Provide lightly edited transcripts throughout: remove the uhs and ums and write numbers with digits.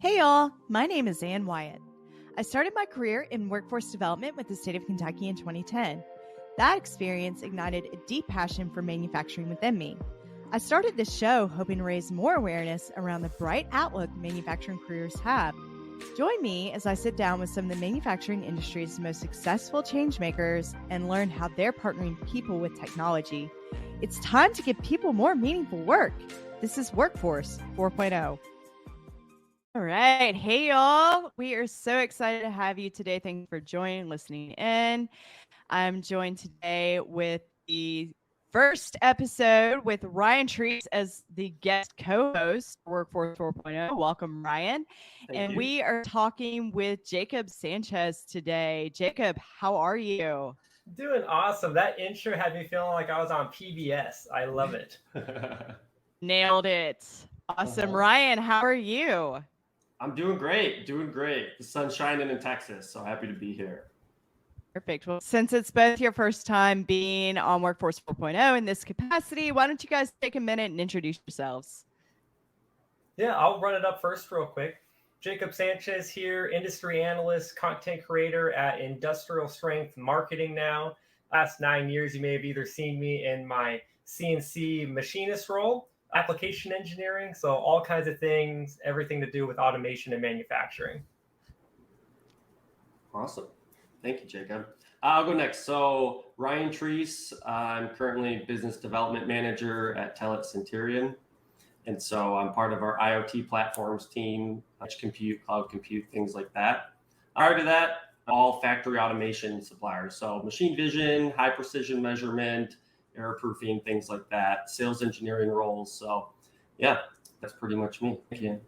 Hey y'all, my name is Ann Wyatt. I started my career in workforce development with the state of Kentucky in 2010. That experience ignited a deep passion for manufacturing within me. I started this show hoping to raise more awareness around the bright outlook manufacturing careers have. Join me as I sit down with some of the manufacturing industry's most successful changemakers and learn how they're partnering people with technology. It's time to give people more meaningful work. This is Workforce 4.0. All right. Hey, y'all. We are so excited to have you today. Thanks for joining and listening in. I'm joined today with the first episode with Ryan Treece as the guest co-host for Workforce 4.0. Welcome, Ryan. Thank you. We are talking with Jacob Sanchez today. Jacob, how are you? Doing awesome. That intro had me feeling like I was on PBS. I love it. Nailed it. Awesome. Ryan, how are you? I'm doing great. The sun's shining in Texas, so happy to be here. Perfect. Well, since it's both your first time being on Workforce 4.0 in this capacity, why don't you guys take a minute and introduce yourselves? Yeah, I'll run it up first real quick. Jacob Sanchez here, industry analyst, content creator at Industrial Strength Marketing now. Last 9 years, you may have either seen me in my CNC machinist role, application engineering, so all kinds of things, everything to do with automation and manufacturing. Awesome. Thank you, Jacob. I'll go next. So Ryan Treece, I'm currently business development manager at Telit Centurion. And so I'm part of our IoT platforms team, edge compute, cloud compute, things like that. Prior to that, all factory automation suppliers. So machine vision, high precision measurement, error proofing, things like that, sales engineering roles. So yeah, that's pretty much me. Thank you.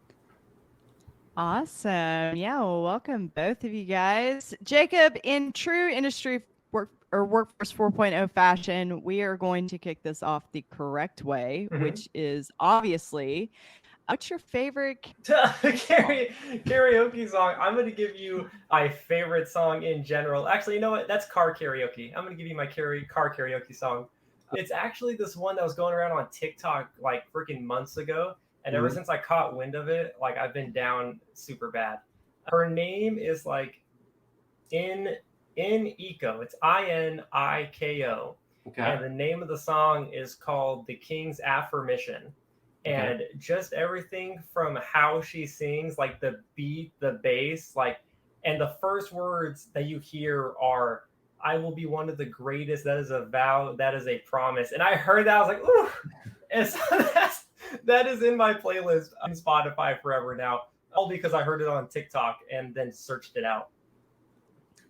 Awesome. Yeah, well, welcome both of you guys. Jacob, in true industry Workforce 4.0 fashion, we are going to kick this off the correct way, which is obviously, what's your favorite karaoke song? I'm going to give you my favorite song in general. Actually, you know what? That's car karaoke. I'm going to give you my car karaoke song. It's actually this one that was going around on TikTok like freaking months ago. And ever since I caught wind of it, like I've been down super bad. Her name is like Iniko. It's Iniko. Okay. And the name of the song is called The King's Affirmation. And just everything from how she sings, like the beat, the bass, like, and the first words that you hear are, I will be one of the greatest. That is a vow. That is a promise. And I heard that. I was like, ooh. And so that is in my playlist on Spotify forever now, all because I heard it on TikTok and then searched it out.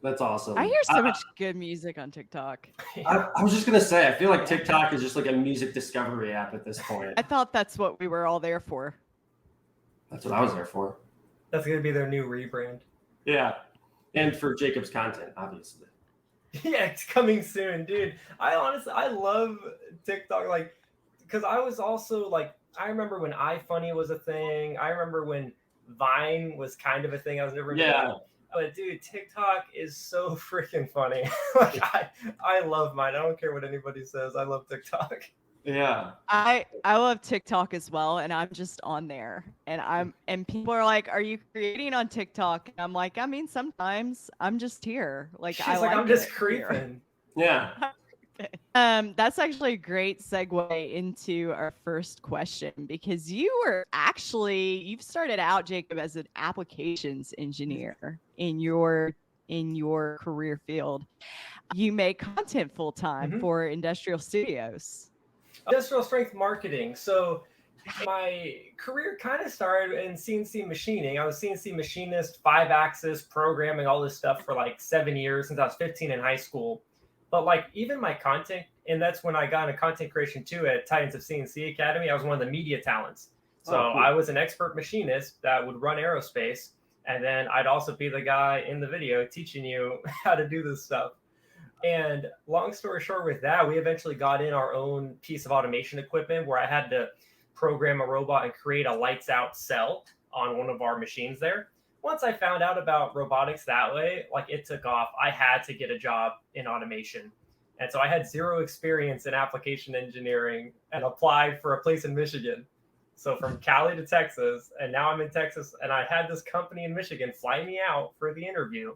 That's awesome. I hear so much good music on TikTok. I was just going to say, I feel like TikTok is just like a music discovery app at this point. I thought that's what we were all there for. That's what I was there for. That's going to be their new rebrand. Yeah. And for Jacob's content, obviously. Yeah, it's coming soon, dude. I love TikTok, like, because I was also like, I remember when iFunny was a thing. I remember when Vine was kind of a thing. I was never into. But dude, TikTok is so freaking funny. Like I love mine. I don't care what anybody says. I love TikTok. Yeah. I love TikTok as well, and I'm just on there. And people are like, "Are you creating on TikTok?" And I'm like, I mean, sometimes I'm just here. Like she's like I'm just creeping. Yeah. That's actually a great segue into our first question, because you've started out, Jacob, as an applications engineer in your career field. You make content full time for Industrial Studios. Industrial Strength Marketing. So my career kind of started in CNC machining. I was CNC machinist, 5-axis programming, all this stuff for like 7 years since I was 15 in high school. But like even my content, and that's when I got into content creation too at Titans of CNC Academy. I was one of the media talents. So cool. I was an expert machinist that would run aerospace. And then I'd also be the guy in the video teaching you how to do this stuff. And long story short with that, we eventually got in our own piece of automation equipment where I had to program a robot and create a lights out cell on one of our machines there. Once I found out about robotics that way, like it took off. I had to get a job in automation. And so I had zero experience in application engineering and applied for a place in Michigan. So from Cali to Texas, and now I'm in Texas, and I had this company in Michigan fly me out for the interview.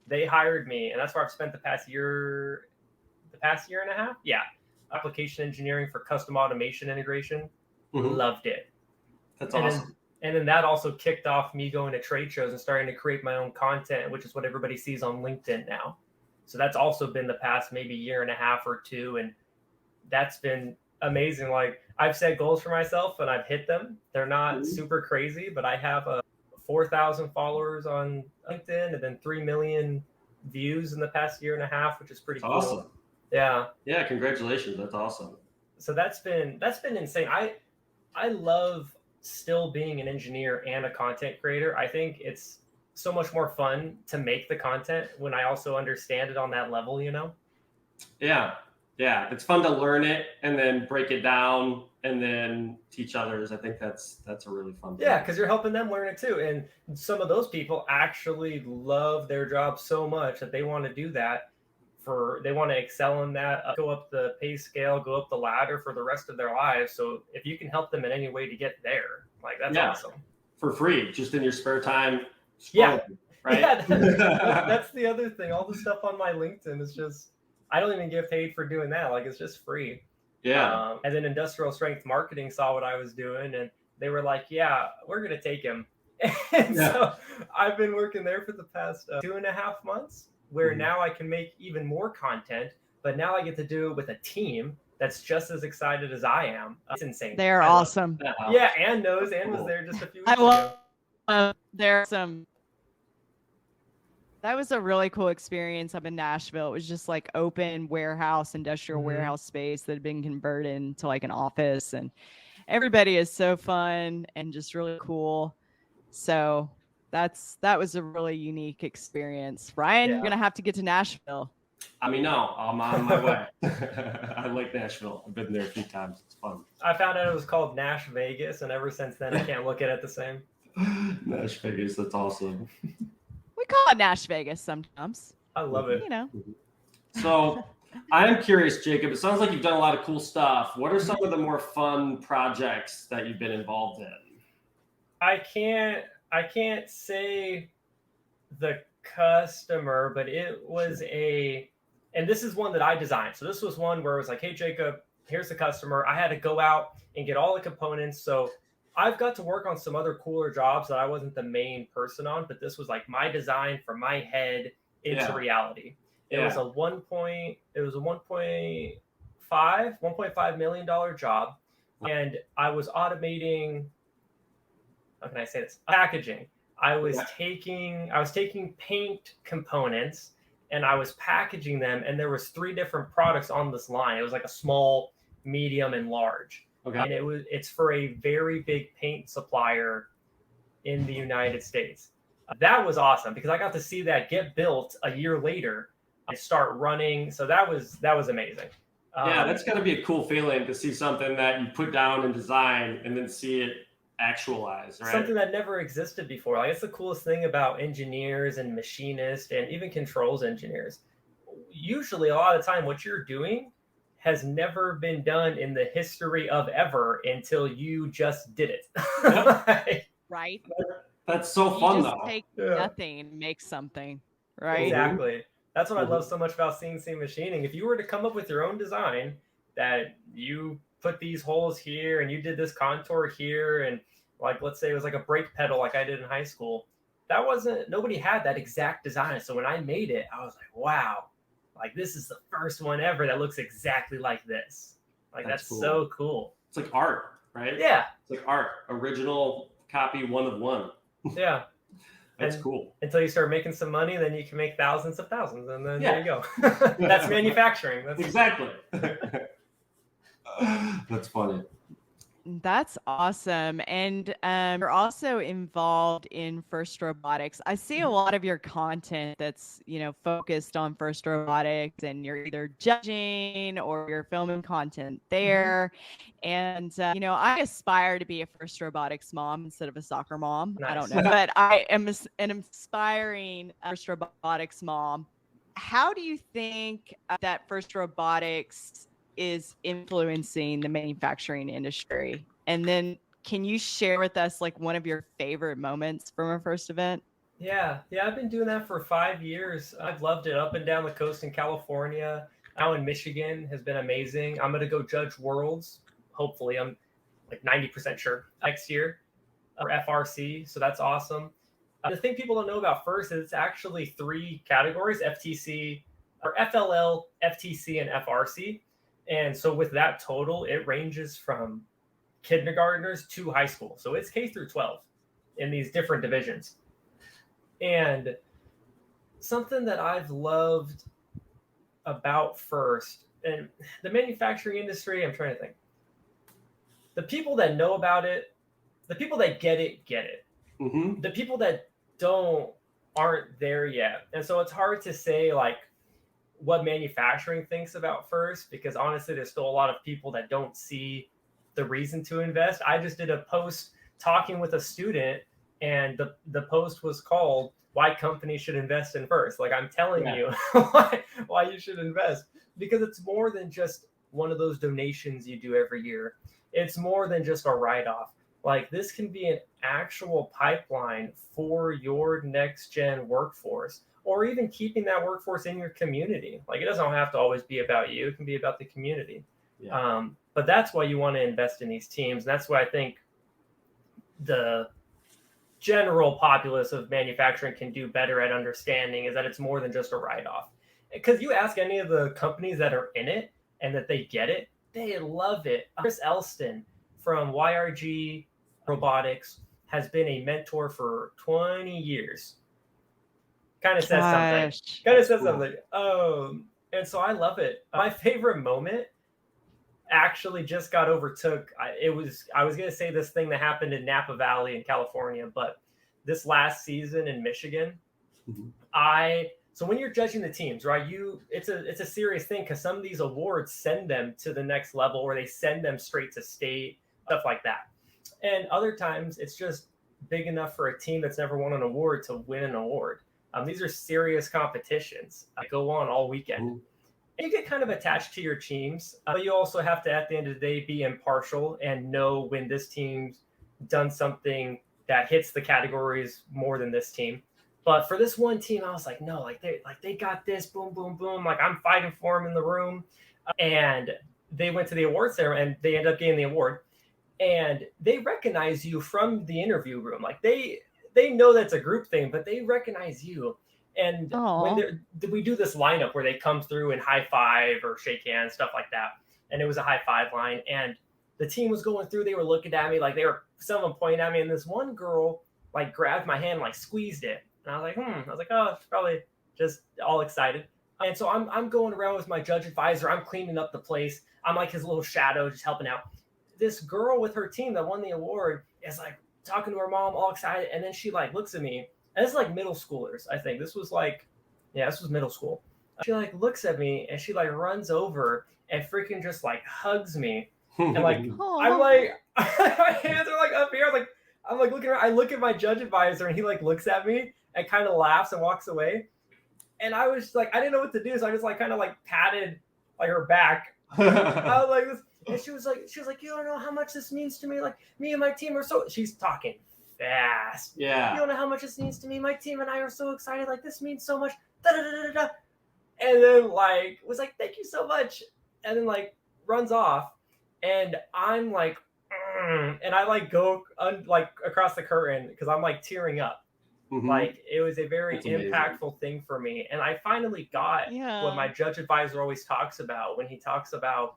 They hired me, and that's where I've spent the past year and a half. Yeah, application engineering for custom automation integration. Loved it. That's awesome. And then that also kicked off me going to trade shows and starting to create my own content, which is what everybody sees on LinkedIn now. So that's also been the past maybe year and a half or two, and that's been amazing. Like, I've set goals for myself and I've hit them. They're not super crazy, but I have 4,000 followers on LinkedIn and then 3 million views in the past year and a half, which is pretty cool. Awesome. Yeah. Yeah. Congratulations. That's awesome. So that's been insane. I love still being an engineer and a content creator. I think it's so much more fun to make the content when I also understand it on that level, you know? Yeah. Yeah. It's fun to learn it and then break it down and then teach others. I think that's a really fun thing. Yeah, because you're helping them learn it too. And some of those people actually love their job so much that they want to do that. They want to excel in that, go up the pay scale, go up the ladder for the rest of their lives. So if you can help them in any way to get there, like, that's awesome. For free, just in your spare time. Yeah. Right. Yeah, that's the other thing. All the stuff on my LinkedIn is just, I don't even get paid for doing that. Like, it's just free. Yeah. And then Industrial Strength Marketing saw what I was doing, and they were like, yeah, we're going to take him. And so I've been working there for the past 2.5 months, where now I can make even more content, but now I get to do it with a team that's just as excited as I am. It's insane. They're awesome. Yeah, Ann knows. Ann was there just a few weeks ago. That was a really cool experience up in Nashville. It was just like open warehouse, industrial warehouse space that had been converted into like an office, and everybody is so fun and just really cool. So that was a really unique experience. Ryan, you're gonna have to get to Nashville. I mean, no, I'm on my way. I like Nashville. I've been there a few times. It's fun. I found out it was called Nash Vegas, and ever since then I can't look at it the same. Nash Vegas, that's awesome. We call it Nash Vegas sometimes. I love it. You know. So I'm curious, Jacob, it sounds like you've done a lot of cool stuff. What are some of the more fun projects that you've been involved in? I can't say the customer, but it was and this is one that I designed. So this was one where it was like, hey, Jacob, here's the customer. I had to go out and get all the components. So I've got to work on some other cooler jobs that I wasn't the main person on, but this was like my design from my head into reality. It was a $1.5 million job. And I was automating, how can I say this? Packaging. I was taking paint components and I was packaging them, and there was 3 different products on this line. It was like a small, medium, and large. Okay. And it's for a very big paint supplier in the United States. That was awesome because I got to see that get built a year later and start running. So that was amazing. Yeah, that's got to be a cool feeling to see something that you put down in design and then see it actualize, right? Something that never existed before. Like, it's the coolest thing about engineers and machinists and even controls engineers. Usually, a lot of the time, what you're doing has never been done in the history of ever until you just did it. Right? That's so fun, though. Take nothing, make something, right? Exactly. That's what I love so much about CNC machining. If you were to come up with your own design, that you put these holes here and you did this contour here, and like, let's say it was like a brake pedal like I did in high school, nobody had that exact design. So when I made it, I was like, wow, like, this is the first one ever that looks exactly like this. Like, that's cool. So cool. It's like art, right? Yeah. It's like art. Original copy, one of one. Yeah. That's cool. Until you start making some money, then you can make thousands of thousands, and then there you go. That's manufacturing. Exactly. That's funny. That's awesome. And you're also involved in FIRST Robotics. I see a lot of your content that's, focused on FIRST Robotics, and you're either judging or you're filming content there. And, I aspire to be a FIRST Robotics mom instead of a soccer mom. Nice. I don't know, but I am an aspiring FIRST Robotics mom. How do you think that FIRST Robotics is influencing the manufacturing industry? And then can you share with us like one of your favorite moments from our first event? Yeah, I've been doing that for 5 years. I've loved it up and down the coast in California. Now in Michigan has been amazing. I'm going to go judge Worlds. Hopefully, I'm like 90% sure next year for FRC. So that's awesome. The thing people don't know about first is it's actually 3 categories: FTC or FLL, FTC, and FRC. And so with that total, it ranges from kindergartners to high school. So it's K through 12 in these different divisions. And something that I've loved about first, and the manufacturing industry, I'm trying to think. The people that know about it, the people that get it, get it. Mm-hmm. The people that don't aren't there yet. And so it's hard to say like what manufacturing thinks about first, because honestly, there's still a lot of people that don't see the reason to invest. I just did a post talking with a student, and the post was called "Why Companies Should Invest in First." Like, I'm telling you why you should invest, because it's more than just one of those donations you do every year. It's more than just a write-off. Like, this can be an actual pipeline for your next gen workforce, or even keeping that workforce in your community. Like, it doesn't have to always be about you. It can be about the community. Yeah. But that's why you want to invest in these teams. And that's why I think the general populace of manufacturing can do better at understanding, is that it's more than just a write-off. Because you ask any of the companies that are in it and that they get it, they love it. Chris Elston from YRG Robotics has been a mentor for 20 years. Kind of says something. And so I love it. My favorite moment actually just got overtook. I was going to say this thing that happened in Napa Valley in California, but this last season in Michigan, so when you're judging the teams, right, it's a serious thing, because some of these awards send them to the next level, or they send them straight to state, stuff like that. And other times it's just big enough for a team that's never won an award to win an award. These are serious competitions that go on all weekend. And you get kind of attached to your teams, but you also have to, at the end of the day, be impartial and know when this team's done something that hits the categories more than this team. But for this one team, I was like, no, they got this, boom, boom, boom. Like, I'm fighting for them in the room. And they went to the award ceremony, and they ended up getting the award. And they recognize you from the interview room. Like, they know that's a group thing, but they recognize you. And when we do this lineup where they come through and high five or shake hands, stuff like that. And it was a high five line. And the team was going through, they were looking at me, like some of them pointing at me. And this one girl like grabbed my hand, like squeezed it. And I was like, I was like, oh, it's probably just all excited. And so I'm going around with my judge advisor. I'm cleaning up the place. I'm like his little shadow, just helping out. This girl with her team that won the award is like talking to her mom, all excited. And then she like looks at me. And it's like middle schoolers, I think. This was middle school. She like looks at me, and she like runs over and freaking just like hugs me. And like, I'm like, my hands are like up here. I'm like looking around. I look at my judge advisor, and he like looks at me and kind of laughs and walks away. And I was like, I didn't know what to do. So I just like kind of like patted like her back. I was like this. And she was like, you don't know how much this means to me. Like, me and my team are so, she's talking fast. Yeah. You don't know how much this means to me. My team and I are so excited. Like, this means so much. Da-da-da-da-da. And then like was like, thank you so much. And then like runs off. And I'm like, and I like go like across the curtain, because I'm like tearing up. Like, it was a very impactful thing for me. And I finally got what my judge advisor always talks about when he talks about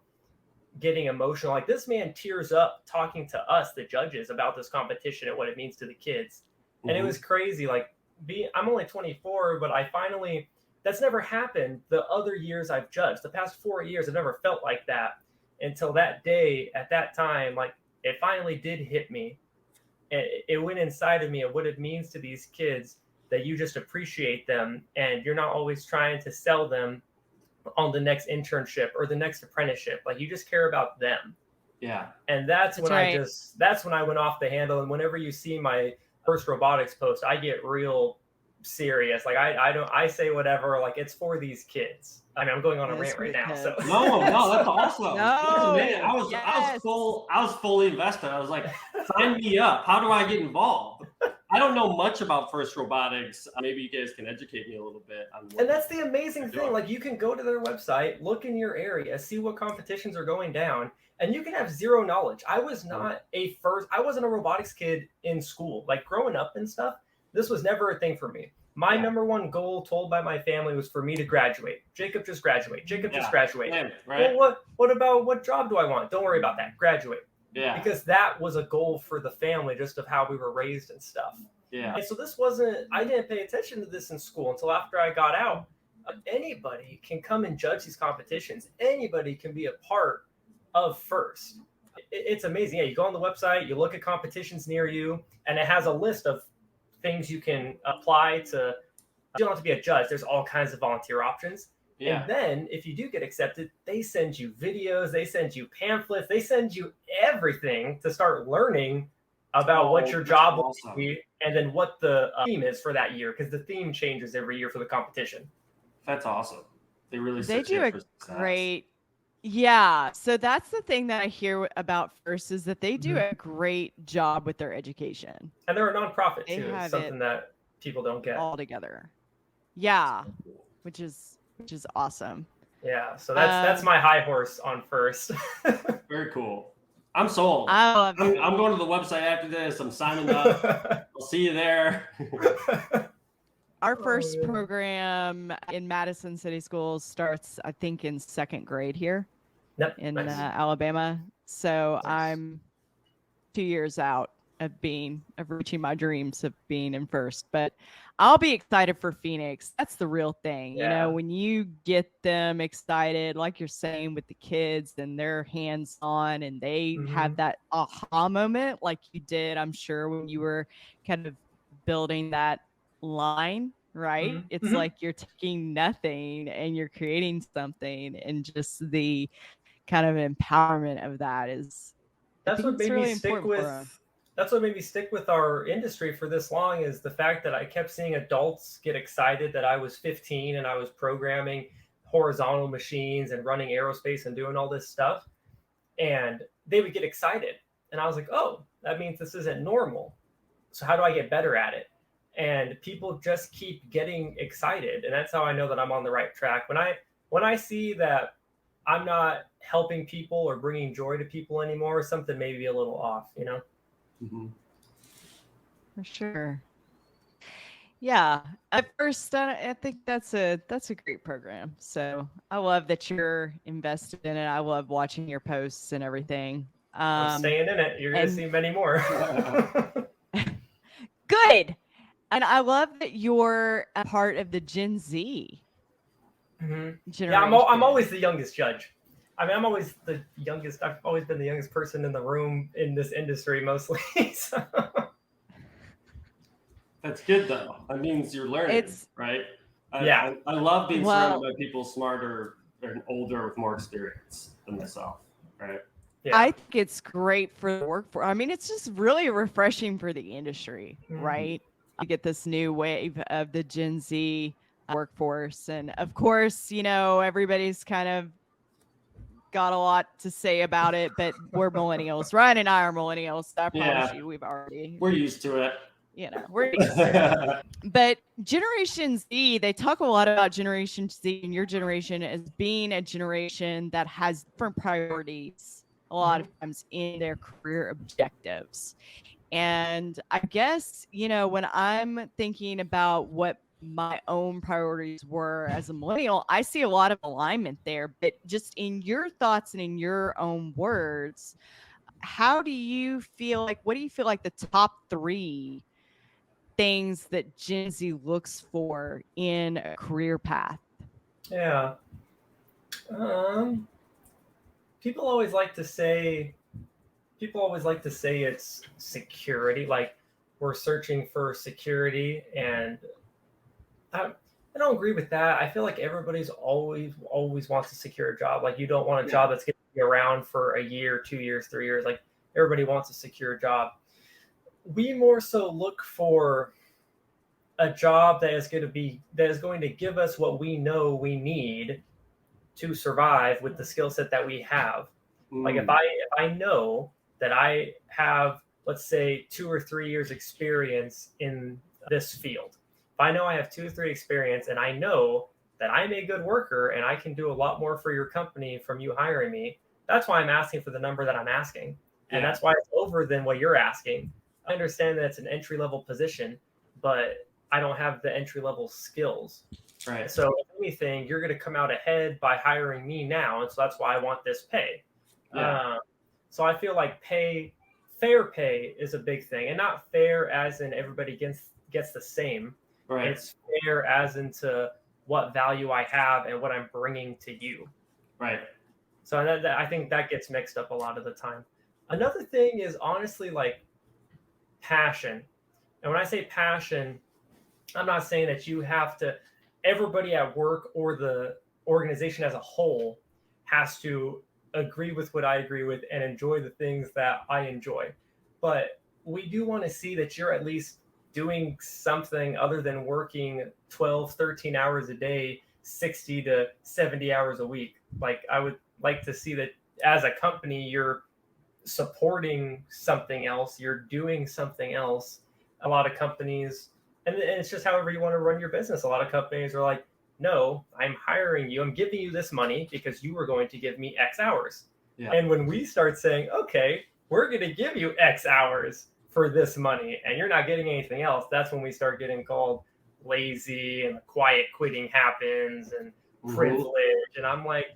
getting emotional. Like, this man tears up talking to us, the judges, about this competition and what it means to the kids. And it was crazy. Like, I'm only 24, but that's never happened the other years I've judged. The past 4 years, I've never felt like that until that day. At that time, like, it finally did hit me. It went inside of me of what it means to these kids, that you just appreciate them, and you're not always trying to sell them on the next internship or the next apprenticeship. Like, you just care about them. Yeah. And that's when I went off the handle. And whenever you see my first robotics post, I get real serious. Like I say whatever, like it's for these kids. I mean, I'm going on a rant right now. So no, that's awesome. No, Man, I was fully invested. I was like, sign me up. How do I get involved? I don't know much about FIRST Robotics. Maybe you guys can educate me a little bit on what. And that's the amazing thing. Like, you can go to their website, look in your area, see what competitions are going down, and you can have zero knowledge. I wasn't a robotics kid in school. Like, growing up and stuff, this was never a thing for me. My number one goal told by my family was for me to graduate. Jacob, just graduate. Jacob, just graduate. Yeah, right. Well, what about what job do I want? Don't worry about that. Graduate. Yeah. Because that was a goal for the family, just of how we were raised and stuff. Yeah. And so I didn't pay attention to this in school until after I got out. Anybody can come and judge these competitions. Anybody can be a part of FIRST. It's amazing. Yeah, you go on the website, you look at competitions near you, and it has a list of things you can apply to. You don't have to be a judge. There's all kinds of volunteer options. Yeah. And then if you do get accepted, they send you videos, they send you pamphlets, they send you everything to start learning about what your job will be, and then what the theme is for that year, because the theme changes every year for the competition. That's awesome. They do a great. Yeah. So that's the thing that I hear about FIRST, is that they do a great job with their education. And they're a nonprofit too. It's something that people don't get all together. Yeah. Which is awesome. Yeah, so that's my high horse on FIRST. Very cool. I'm sold. I'm going to the website after this. I'm signing up. I'll see you there. Our FIRST program in Madison City Schools starts, I think, in second grade here in Alabama. So I'm 2 years out of reaching my dreams of being in FIRST, but I'll be excited for Phoenix. That's the real thing. Yeah. You know, when you get them excited, like you're saying, with the kids and they're hands on and they have that aha moment, like you did, I'm sure, when you were kind of building that line, right? It's like you're taking nothing and you're creating something, and just the kind of empowerment of that is, that's what made me stick with. That's what made me stick with our industry for this long, is the fact that I kept seeing adults get excited that I was 15 and I was programming horizontal machines and running aerospace and doing all this stuff. And they would get excited. And I was like, oh, that means this isn't normal. So how do I get better at it? And people just keep getting excited. And that's how I know that I'm on the right track. When I see that I'm not helping people or bringing joy to people anymore, something may be a little off, you know? For sure. Yeah. At FIRST, I think that's a great program. So I love that you're invested in it. I love watching your posts and everything. I'm staying in it. You're going to see many more. Good. And I love that you're a part of the Gen Z generation. Yeah, I'm always the youngest judge. I mean, I'm always the youngest. I've always been the youngest person in the room in this industry, mostly. So. That's good, though. That means you're learning, right? I love being surrounded by people smarter and older with more experience than myself, right? Yeah. I think it's great for the workforce. I mean, it's just really refreshing for the industry, right? You get this new wave of the Gen Z workforce. And of course, you know, everybody's kind of got a lot to say about it, but we're millennials. Ryan and I are millennials. So I promise you, we're used to it. You know, we're used to it. But Generation Z, they talk a lot about Generation Z and your generation as being a generation that has different priorities a lot of times in their career objectives. And I guess, you know, when I'm thinking about what my own priorities were as a millennial, I see a lot of alignment there. But just in your thoughts and in your own words, how do you feel like, what do you feel like the top 3 things that Gen Z looks for in a career path? Yeah. People always like to say it's security, like we're searching for security, and I don't agree with that. I feel like everybody's always wants a secure job. Like, you don't want a job that's going to be around for a year, 2 years, 3 years. Like, everybody wants a secure job. We more so look for a job that is going to give us what we know we need to survive with the skill set that we have. Like if I know that I have, let's say, 2 or 3 years experience in this field, if I know I have 2 or 3 experience and I know that I'm a good worker and I can do a lot more for your company from you hiring me, that's why I'm asking for the number that I'm asking. And that's why it's over than what you're asking. I understand that it's an entry-level position, but I don't have the entry-level skills. Right. So if anything, you're going to come out ahead by hiring me now. And so that's why I want this pay. Yeah. So I feel like fair pay is a big thing, and not fair as in everybody gets the same. Right. It's fair as into what value I have and what I'm bringing to you. Right. So I think that gets mixed up a lot of the time. Another thing is honestly like passion. And when I say passion, I'm not saying that you have to, everybody at work or the organization as a whole has to agree with what I agree with and enjoy the things that I enjoy. But we do want to see that you're at least doing something other than working 12, 13 hours a day, 60 to 70 hours a week. Like I would like to see that as a company, you're supporting something else, you're doing something else. A lot of companies, and it's just however you want to run your business. A lot of companies are like, no, I'm hiring you. I'm giving you this money because you are going to give me X hours. Yeah. And when we start saying, okay, we're going to give you X hours for this money and you're not getting anything else, that's when we start getting called lazy and quiet quitting happens and privilege. And I'm like,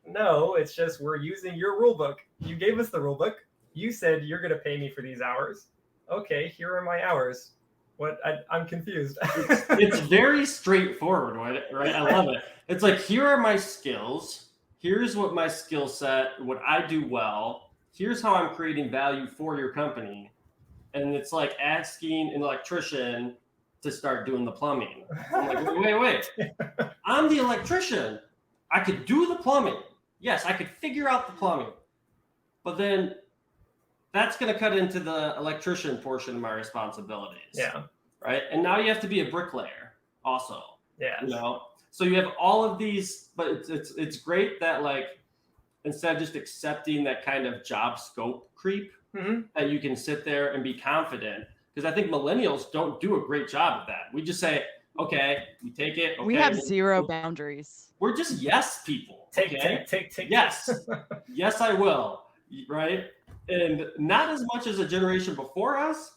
no, it's just we're using your rule book. You gave us the rule book. You said you're going to pay me for these hours. Okay, here are my hours. What? I'm confused. It's very straightforward, right? I love it. It's like, here are my skills. Here's what my skill set, what I do well. Here's how I'm creating value for your company. And it's like asking an electrician to start doing the plumbing. I'm like, wait. I'm the electrician. I could do the plumbing. Yes, I could figure out the plumbing. But then that's going to cut into the electrician portion of my responsibilities. Yeah. Right. And now you have to be a bricklayer also. Yeah. You know, so you have all of these, but it's great that like, instead of just accepting that kind of job scope creep, that you can sit there and be confident. Because I think millennials don't do a great job of that. We just say, okay, we take it. Okay, we have zero boundaries. We're just yes people. Take. Yes. Yes, I will. Right. And not as much as a generation before us,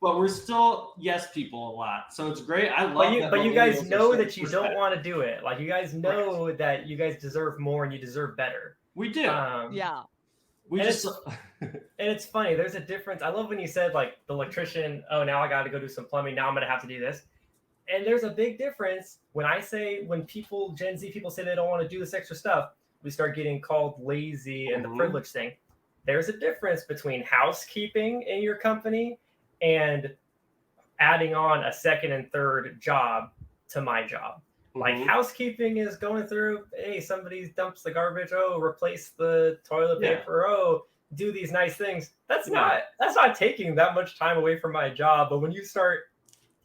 but we're still yes people a lot. So it's great. I love that. But you guys know that you don't want to do it. Like you guys know that you guys deserve more and you deserve better. We do. Yeah. And it's funny. There's a difference. I love when you said like the electrician, oh, now I got to go do some plumbing. Now I'm going to have to do this. And there's a big difference when people, Gen Z people say they don't want to do this extra stuff, we start getting called lazy and the privilege thing. There's a difference between housekeeping in your company and adding on a second and third job to my job. Like housekeeping is going through, hey, somebody dumps the garbage, oh, replace the toilet paper, oh, do these nice things. That's not taking that much time away from my job. But when you start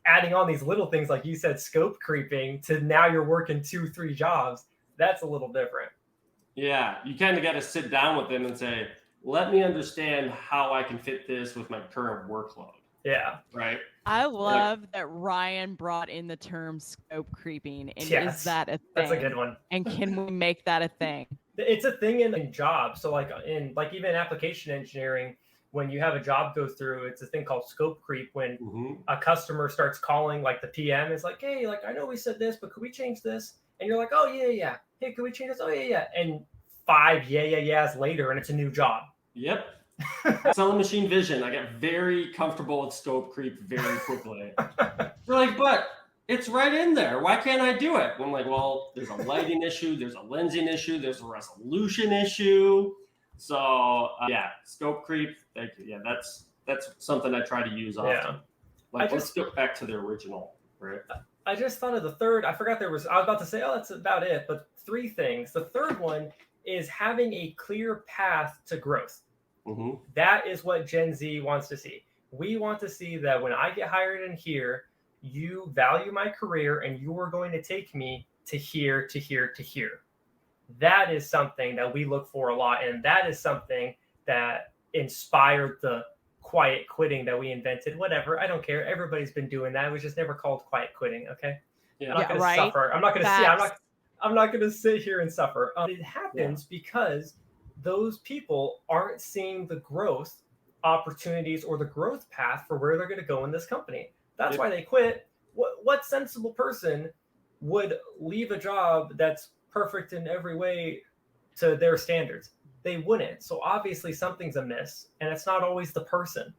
adding on these little things, like you said, scope creeping to now you're working 2-3 jobs, that's a little different. Yeah, you kind of got to sit down with them and say, let me understand how I can fit this with my current workload. Yeah. Right. I love that Ryan brought in the term scope creeping. And is that a thing? That's a good one. And can we make that a thing? It's a thing in jobs. So like even application engineering, when you have a job go through, it's a thing called scope creep. When a customer starts calling, like the PM is like, hey, like I know we said this, but could we change this? And you're like, oh yeah. Hey, could we change this? Oh yeah. And 5 yeahs later, and it's a new job. Yep. Selling machine vision, I got very comfortable with scope creep very quickly. They're like, but it's right in there. Why can't I do it? I'm like, well, there's a lighting issue, there's a lensing issue, there's a resolution issue. So scope creep. Thank you. Yeah, that's something I try to use often. Yeah. Like, let's get back to the original, right? I just thought of the third. I forgot I was about to say, oh, that's about it. But 3 things. The third one is having a clear path to growth. That is what Gen Z wants to see. We want to see that when I get hired in here, you value my career and you are going to take me to here, to here, to here. That is something that we look for a lot. And that is something that inspired the quiet quitting that we invented. Whatever, I don't care. Everybody's been doing that. It was just never called quiet quitting. Okay. Yeah. I'm not going to suffer. I'm not going to see. I'm not going to sit here and suffer. It happens because those people aren't seeing the growth opportunities or the growth path for where they're going to go in this company. That's why they quit. What sensible person would leave a job that's perfect in every way to their standards? They wouldn't. So obviously something's amiss, and it's not always the person.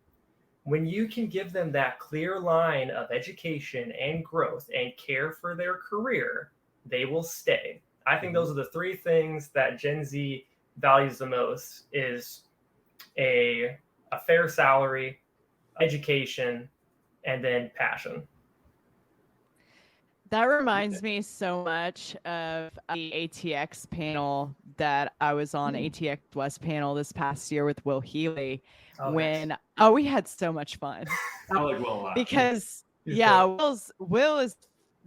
When you can give them that clear line of education and growth and care for their career, they will stay. I think those are the three things that Gen Z values the most: is a fair salary, education, and then passion. That reminds me so much of the ATX panel that I was on, ATX West panel this past year with Will Healy. We had so much fun. I like Will a lot. Because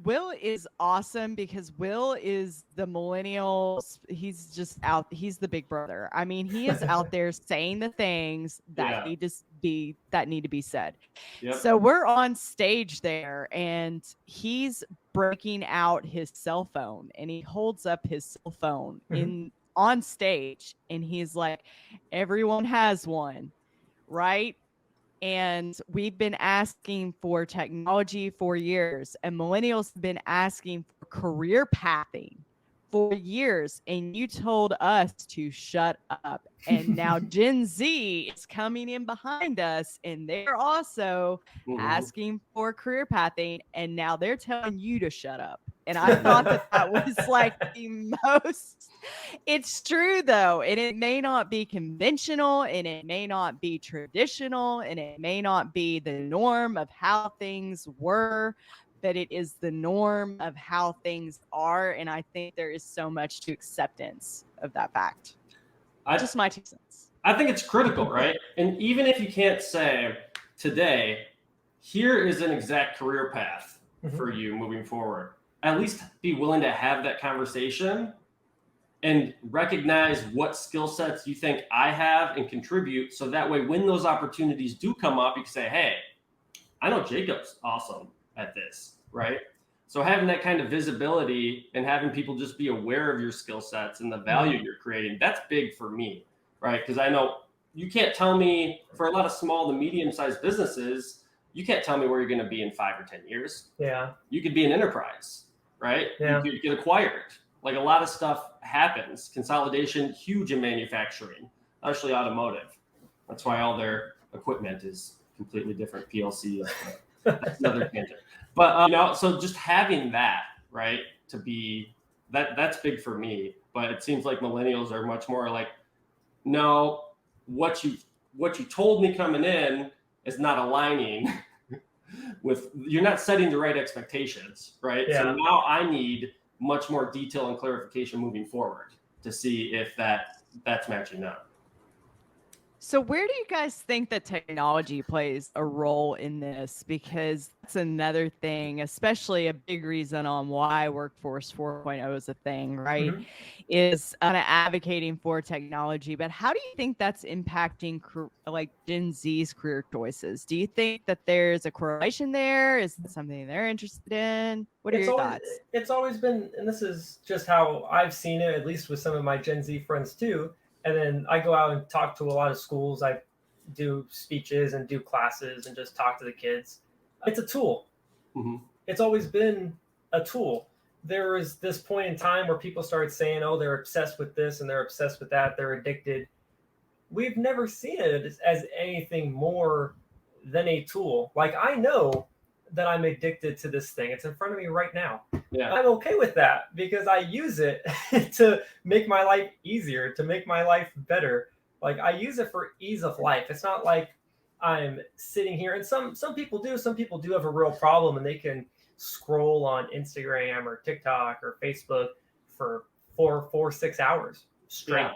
Will is awesome, because Will is the millennials. He's just out. He's the big brother. I mean, he is out there saying the things that need to be said. Yep. So we're on stage there, and he's breaking out his cell phone, and he holds up his cell phone on stage, and he's like, "Everyone has one, right?" And we've been asking for technology for years, and millennials have been asking for career pathing for years, and you told us to shut up. And now Gen Z is coming in behind us, and they're also asking for career pathing, and now they're telling you to shut up. And I thought that was like the most, it's true though. And it may not be conventional, and it may not be traditional, and it may not be the norm of how things were, but it is the norm of how things are. And I think there is so much to acceptance of that fact. Just my 2 cents. I think it's critical, right? And even if you can't say today, here is an exact career path for you moving forward, at least be willing to have that conversation and recognize what skill sets you think I have and contribute. So that way, when those opportunities do come up, you can say, hey, I know Jacob's awesome at this, right? So having that kind of visibility and having people just be aware of your skill sets and the value you're creating, that's big for me, right? Because I know you can't tell me, for a lot of small to medium-sized businesses, you can't tell me where you're going to be in 5 or 10 years. Yeah. You could be an enterprise, right? Yeah. You could get acquired. Like, a lot of stuff happens. Consolidation, huge in manufacturing, especially automotive. That's why all their equipment is completely different PLC. That's another tangent. But, so just having that, right, to be, that's big for me. But it seems like millennials are much more like, no, what you told me coming in is not aligning with, you're not setting the right expectations, right? Yeah. So now I need much more detail and clarification moving forward to see if that's matching up. So where do you guys think that technology plays a role in this? Because that's another thing, especially a big reason on why Workforce 4.0 is a thing, right? Is kind of advocating for technology. But how do you think that's impacting like Gen Z's career choices? Do you think that there's a correlation there? Is it something they're interested in? What are your thoughts? It's always been, and this is just how I've seen it, at least with some of my Gen Z friends too. And then I go out and talk to a lot of schools. I do speeches and do classes and just talk to the kids. It's a tool. It's always been a tool. There was this point in time where people started saying, oh, they're obsessed with this and they're obsessed with that. They're addicted. We've never seen it as anything more than a tool. Like, I know that I'm addicted to this thing. It's in front of me right now. Yeah. I'm okay with that because I use it to make my life easier, to make my life better. Like, I use it for ease of life. It's not like I'm sitting here, and some people do. Some people do have a real problem, and they can scroll on Instagram or TikTok or Facebook for 6 hours straight. Yeah.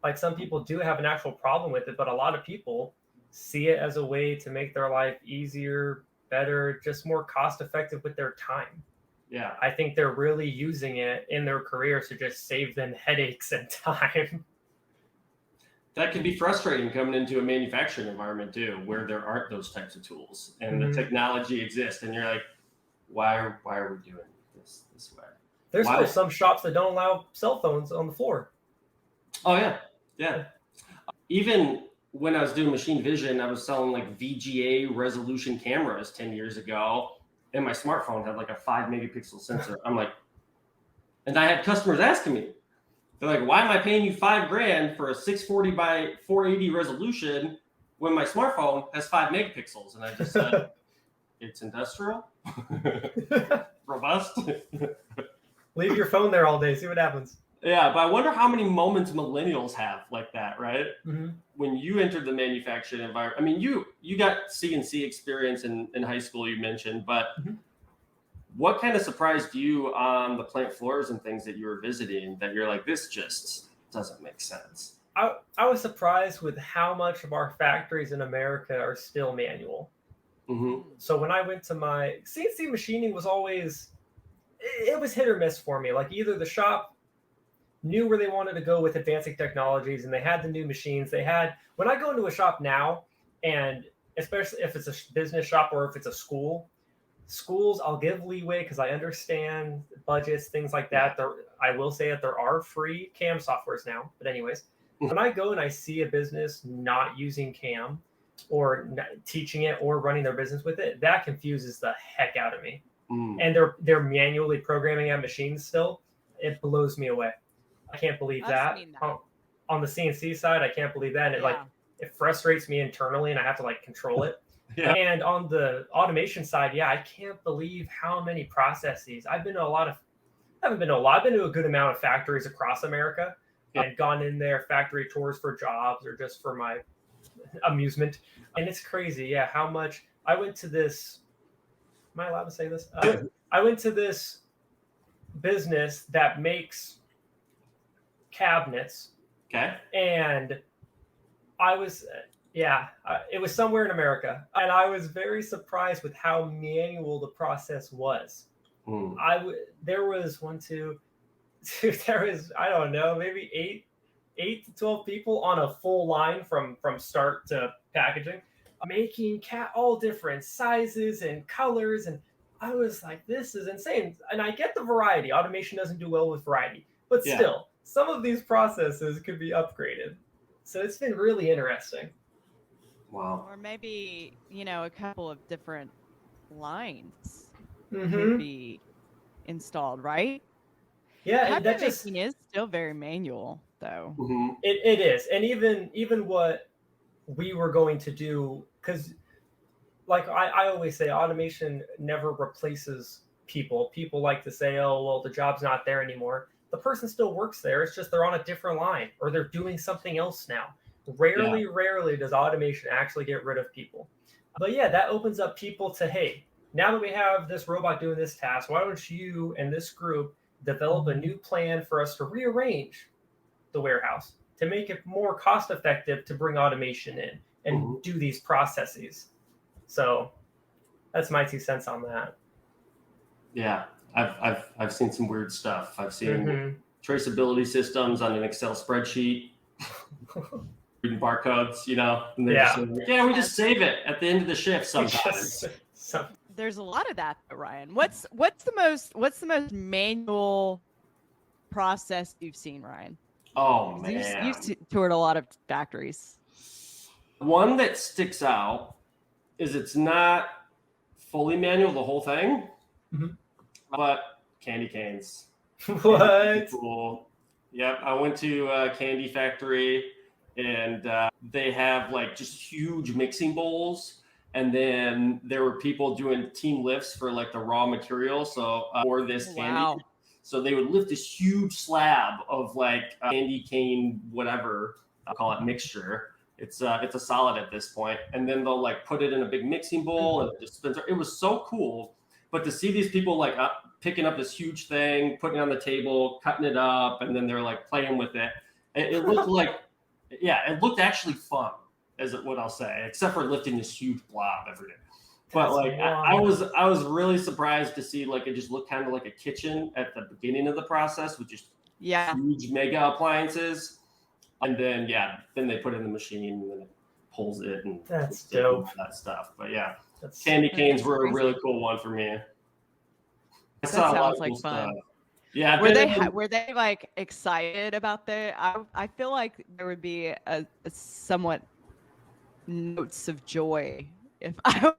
Like, some people do have an actual problem with it, but a lot of people see it as a way to make their life easier, better, just more cost effective with their time. Yeah. I think they're really using it in their careers to just save them headaches and time. That can be frustrating coming into a manufacturing environment too, where there aren't those types of tools and the technology exists, and you're like, why are we doing this way? There's still some shops that don't allow cell phones on the floor. Oh yeah. Even when I was doing machine vision, I was selling like VGA resolution cameras 10 years ago, and my smartphone had like a 5 megapixel sensor. I'm like, and I had customers asking me, they're like, why am I paying you $5,000 for a 640 by 480 resolution when my smartphone has 5 megapixels? And I just said, it's industrial, robust. Leave your phone there all day, see what happens. Yeah, but I wonder how many moments millennials have like that, right? Mm-hmm. When you entered the manufacturing environment, I mean, you got CNC experience in high school, you mentioned, but what kind of surprised you on the plant floors and things that you were visiting that you're like, this just doesn't make sense? I was surprised with how much of our factories in America are still manual. Mm-hmm. So when I went to my CNC machining was always, it was hit or miss for me. Like either the shop knew where they wanted to go with advancing technologies and they had the new machines they had. When I go into a shop now, and especially if it's a business shop or if it's a schools, I'll give leeway because I understand budgets, things like that. I will say that there are free CAM softwares now. But anyways, when I go and I see a business not using CAM or teaching it or running their business with it, that confuses the heck out of me. And they're manually programming at machines still. It blows me away. I can't believe that. On the CNC side, I can't believe that. And it frustrates me internally and I have to like control it. Yeah. And on the automation side, I can't believe how many processes. I've been to a good amount of factories across America and gone in there factory tours for jobs or just for my amusement. And it's crazy. Yeah. How much I went to this. Am I allowed to say this? I went to this business that makes cabinets. Okay. And I was, it was somewhere in America. And I was very surprised with how manual the process was. There was I don't know, maybe 8 to 12 people on a full line from start to packaging, making all different sizes and colors. And I was like, this is insane. And I get the variety. Automation doesn't do well with variety, but still, some of these processes could be upgraded. So it's been really interesting. Wow. Or maybe, a couple of different lines could be installed, right? Yeah, and that just is still very manual, though. Mm-hmm. It is, and even what we were going to do, because like I always say, automation never replaces people. People like to say, oh, well, the job's not there anymore. The person still works there. It's just they're on a different line or they're doing something else now. Rarely does automation actually get rid of people. But that opens up people to, hey, now that we have this robot doing this task, why don't you and this group develop a new plan for us to rearrange the warehouse to make it more cost effective to bring automation in and do these processes. So that's my 2 cents on that. Yeah, I've seen some weird stuff. I've seen traceability systems on an Excel spreadsheet, reading barcodes, and they just like, we just save it at the end of the shift sometimes. There's a lot of that, Ryan. What's the most manual process you've seen, Ryan? Oh man, you've toured a lot of factories. One that sticks out is it's not fully manual, the whole thing, but candy canes. What? Cool. Yep, I went to a candy factory, and they have like just huge mixing bowls. And then there were people doing team lifts for like the raw material. So for this candy, so they would lift this huge slab of like candy cane, whatever I'll call it, mixture. It's a solid at this point, and then they'll like put it in a big mixing bowl and a dispenser. It was so cool, but to see these people like picking up this huge thing, putting it on the table, cutting it up, and then they're like playing with it. It looked like, it looked actually fun. Is what I'll say, except for lifting this huge blob every day. But That's like wild. I was really surprised to see like it just looked kind of like a kitchen at the beginning of the process with just huge mega appliances, and then then they put it in the machine and then it pulls it and That's it and all dope. that stuff. But yeah, That's candy canes were a crazy. really cool one for me. I That saw a lot sounds of like cool fun. stuff. Yeah, Were they like excited about the? I feel like there would be a somewhat notes of joy if I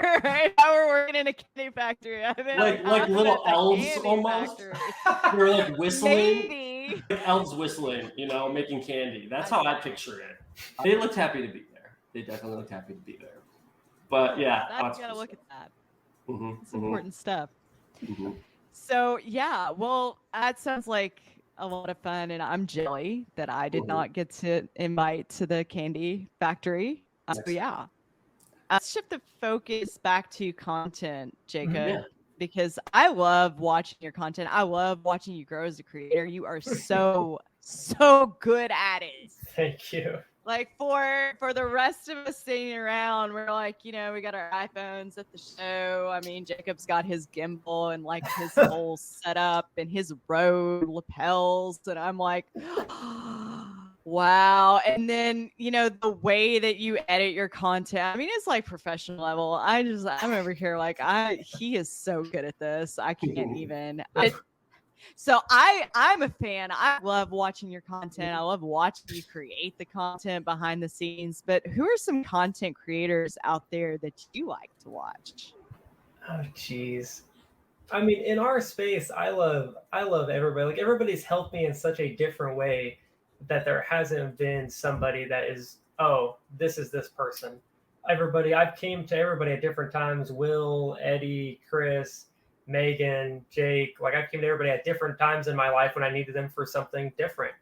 were working in a candy factory. I mean, like I'm little at the elves candy almost. factory. They're like whistling. Maybe. Like elves whistling, you know, making candy. That's how I picture it. They looked happy to be there. They definitely looked happy to be there. But yeah, That's gotta look at that. Mm-hmm, It's important stuff. Mm-hmm. So yeah, well, that sounds like a lot of fun, and I'm jelly that I did not get to invite to the candy factory. So yeah, let's shift the focus back to content, Jacob, because I love watching your content. I love watching you grow as a creator. You are so good at it. Thank you. Like for the rest of us sitting around, we're like, we got our iPhones at the show. I mean, Jacob's got his gimbal and like his whole setup and his Rode lapels, and I'm like, wow. And then the way that you edit your content, I mean, it's like professional level. I'm over here like he is so good at this. I can't even. So I'm a fan. I love watching your content. I love watching you create the content behind the scenes. But who are some content creators out there that you like to watch? Oh, geez. I mean, in our space, I love everybody. Like everybody's helped me in such a different way that there hasn't been somebody that is, oh, this is this person. I've came to everybody at different times. Will, Eddie, Chris, Megan, Jake. Like I've came to everybody at different times in my life when I needed them for something different.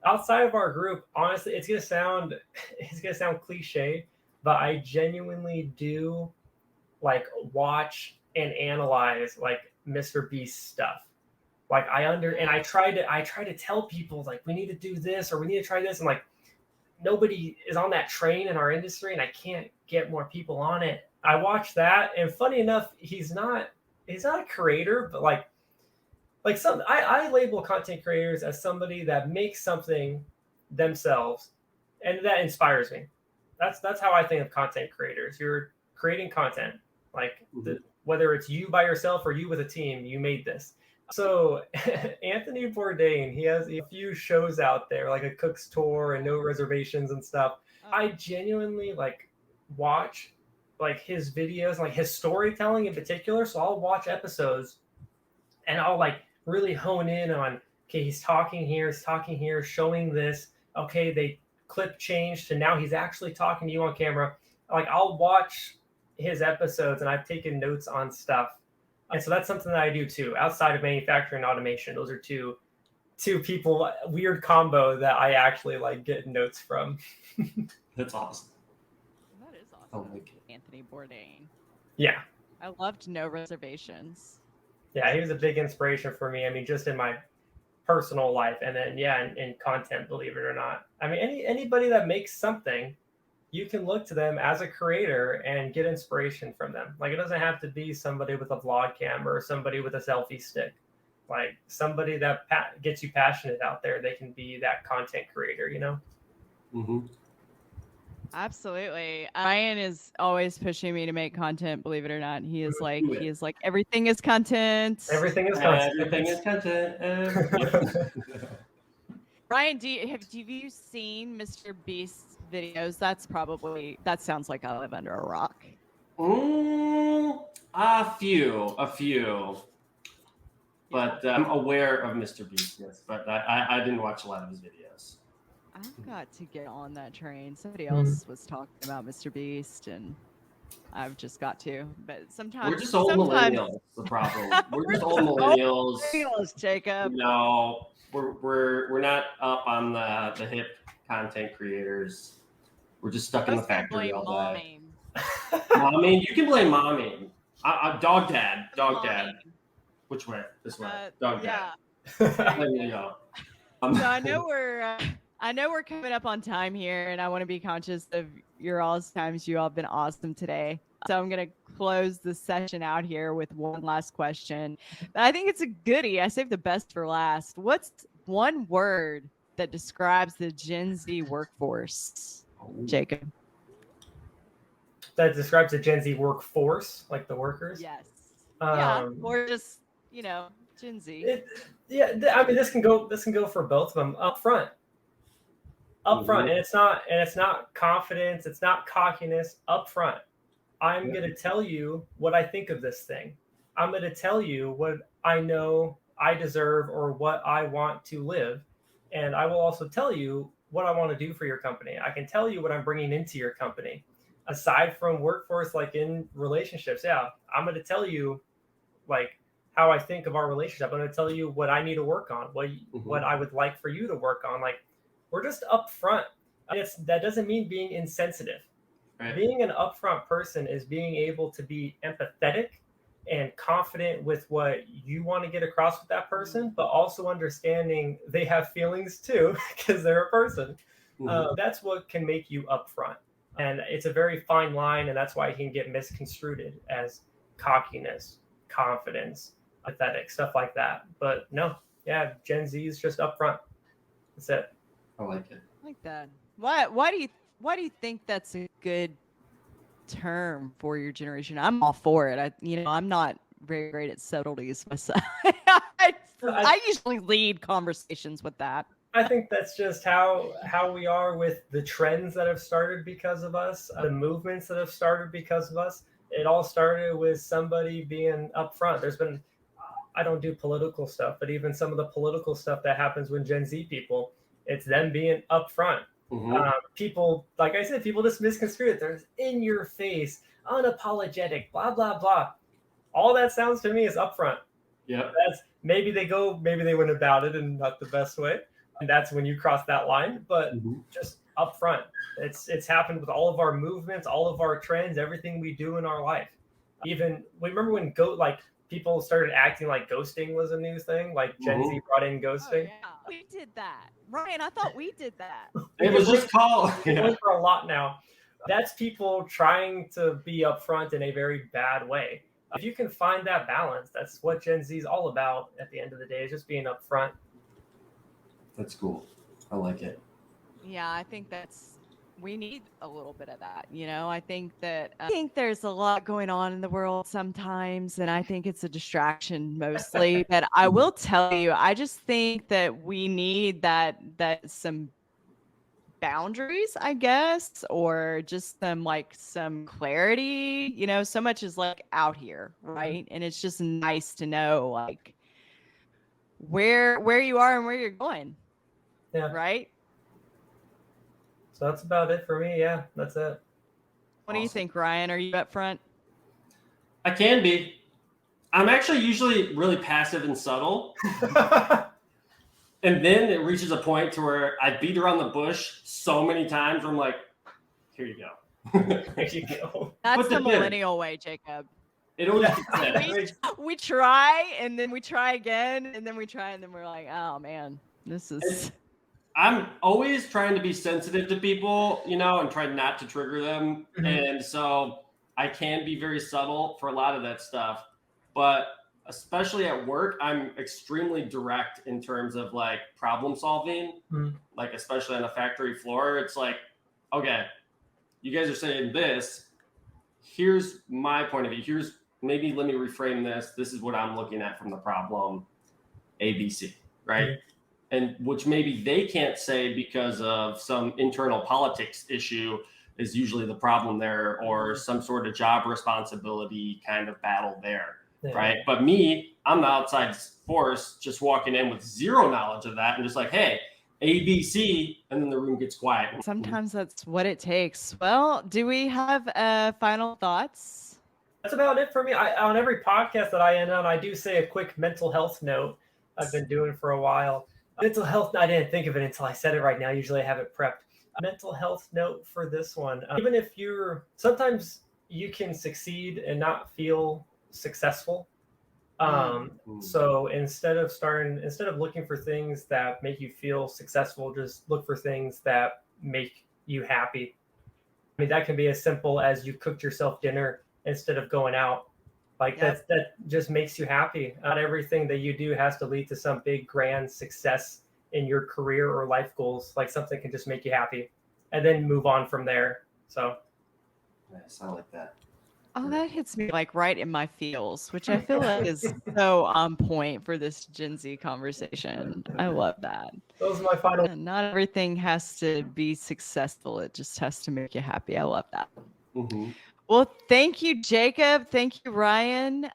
Outside of our group, honestly, it's gonna sound cliche, but I genuinely do like watch and analyze like Mr. Beast stuff. Like I try to tell people like we need to do this or we need to try this, and like nobody is on that train in our industry, and I can't get more people on it. I watch that, and funny enough, he's not a creator, but like I label content creators as somebody that makes something themselves, and that inspires me. That's how I think of content creators. You're creating content, like whether it's you by yourself or you with a team, you made this. So Anthony Bourdain, he has a few shows out there, like a cook's tour and no reservations and stuff. I genuinely like watch like his videos, like his storytelling in particular. So I'll watch episodes and I'll like really hone in on, okay, he's talking here, showing this. Okay, they clip change to now he's actually talking to you on camera. Like I'll watch his episodes and I've taken notes on stuff. And so that's something that I do too, outside of manufacturing and automation. Those are two people, weird combo that I actually like get notes from. That's awesome. That is awesome. Anthony Bourdain. Yeah. I loved No Reservations. Yeah, he was a big inspiration for me. I mean, just in my personal life, and then in content, believe it or not. I mean, anybody that makes something, you can look to them as a creator and get inspiration from them. Like it doesn't have to be somebody with a vlog camera or somebody with a selfie stick. Like somebody that gets you passionate out there, they can be that content creator, Mm-hmm. Absolutely. Ryan is always pushing me to make content, believe it or not. He is like everything is content. Everything is content. Everything is content. Ryan, have you seen Mr. Beast's videos? That sounds like I live under a rock. A few. But I'm aware of Mr. Beast, yes, but I didn't watch a lot of his videos. I've got to get on that train. Somebody else was talking about Mr. Beast, and I've just got to. But sometimes we're just old millennials. The problem. We're just old millennials. Jacob. No, we're not up on the hip content creators. We're just stuck in the factory all day. Mommy, you can blame mommy. Dog dad. Which way? This way. Dog dad. There you go. So I know we're coming up on time here, and I want to be conscious of your all's times. You all have been awesome today. So I'm going to close the session out here with one last question. I think it's a goodie. I saved the best for last. What's one word that describes the Gen Z workforce, Jacob? That describes the Gen Z workforce, like the workers? Yes. Yeah, or just, Gen Z. I mean, this can go for both of them. Upfront, and it's not confidence, it's not cockiness. Upfront, I'm going to tell you what I think of this thing. I'm going to tell you what I know I deserve or what I want to live, and I will also tell you what I want to do for your company. I can tell you what I'm bringing into your company. Aside from workforce, like in relationships, I'm going to tell you like how I think of our relationship. I'm going to tell you what I need to work on, what I would like for you to work on. Like, we're just upfront. That doesn't mean being insensitive. Right. Being an upfront person is being able to be empathetic and confident with what you want to get across with that person, but also understanding they have feelings too, because they're a person. That's what can make you upfront. And it's a very fine line, and that's why it can get misconstrued as cockiness, confidence, pathetic, stuff like that. But no, Gen Z is just upfront. That's it. I like it. I like that. Why do you think that's a good term for your generation? I'm all for it. I'm not very great at subtleties myself. I usually lead conversations with that. I think that's just how we are with the trends that have started because of us, the movements that have started because of us. It all started with somebody being upfront. There's been, I don't do political stuff, but even some of the political stuff that happens with Gen Z people, it's them being upfront. People, like I said, people just misconstrue it. They're in your face, unapologetic, blah, blah, blah. All that sounds to me is upfront. Yeah. Maybe they went about it in not the best way. And that's when you cross that line, but just upfront. It's happened with all of our movements, all of our trends, everything we do in our life. Even we remember when people started acting like ghosting was a new thing, like Gen Z brought in ghosting. Oh, yeah. We did that. Ryan, I thought we did that. It was just called for a lot now. That's people trying to be upfront in a very bad way. If you can find that balance, that's what Gen Z is all about at the end of the day, is just being upfront. That's cool. I like it. Yeah, I think we need a little bit of that. I think there's a lot going on in the world sometimes, and I think it's a distraction mostly. But I will tell you, I just think that we need that some boundaries, I guess, or just some clarity. So much is out here, right? And it's just nice to know where you are and where you're going. Yeah. Right. So that's about it for me. Yeah, that's it. What do you think, Ryan? Are you up front? I can be. I'm actually usually really passive and subtle. And then it reaches a point to where I beat around the bush so many times where I'm like, here you go. There you go. That's the millennial way, Jacob. It always gets we try, and then we try again, and then we try, and then we're like, oh, man, this is... I'm always trying to be sensitive to people, and try not to trigger them. And so I can be very subtle for a lot of that stuff. But especially at work, I'm extremely direct in terms of problem solving, especially on the factory floor. It's like, okay, you guys are saying this. Here's my point of view. Maybe let me reframe this. This is what I'm looking at from the problem, ABC, right? And which maybe they can't say because of some internal politics issue is usually the problem there, or some sort of job responsibility kind of battle there, right? But me, I'm the outside force just walking in with zero knowledge of that and just like, hey, ABC, and then the room gets quiet. Sometimes that's what it takes. Well, do we have final thoughts? That's about it for me. On every podcast that I end on, I do say a quick mental health note I've been doing for a while. Mental health, I didn't think of it until I said it right now. Usually I have it prepped. A mental health note for this one. Even if sometimes you can succeed and not feel successful. So instead of looking for things that make you feel successful, just look for things that make you happy. I mean, that can be as simple as you cooked yourself dinner instead of going out. Like Yep. that just makes you happy. Not everything that you do has to lead to some big grand success in your career or life goals. Like something can just make you happy and then move on from there. So Nice, I like that. Oh, that hits me like right in my feels, which I feel like is so on point for this Gen Z conversation. I love that. those are my final. And not everything has to be successful. It just has to make you happy. I love that. Mm-hmm. Well, thank you, Jacob. Thank you, Ryan.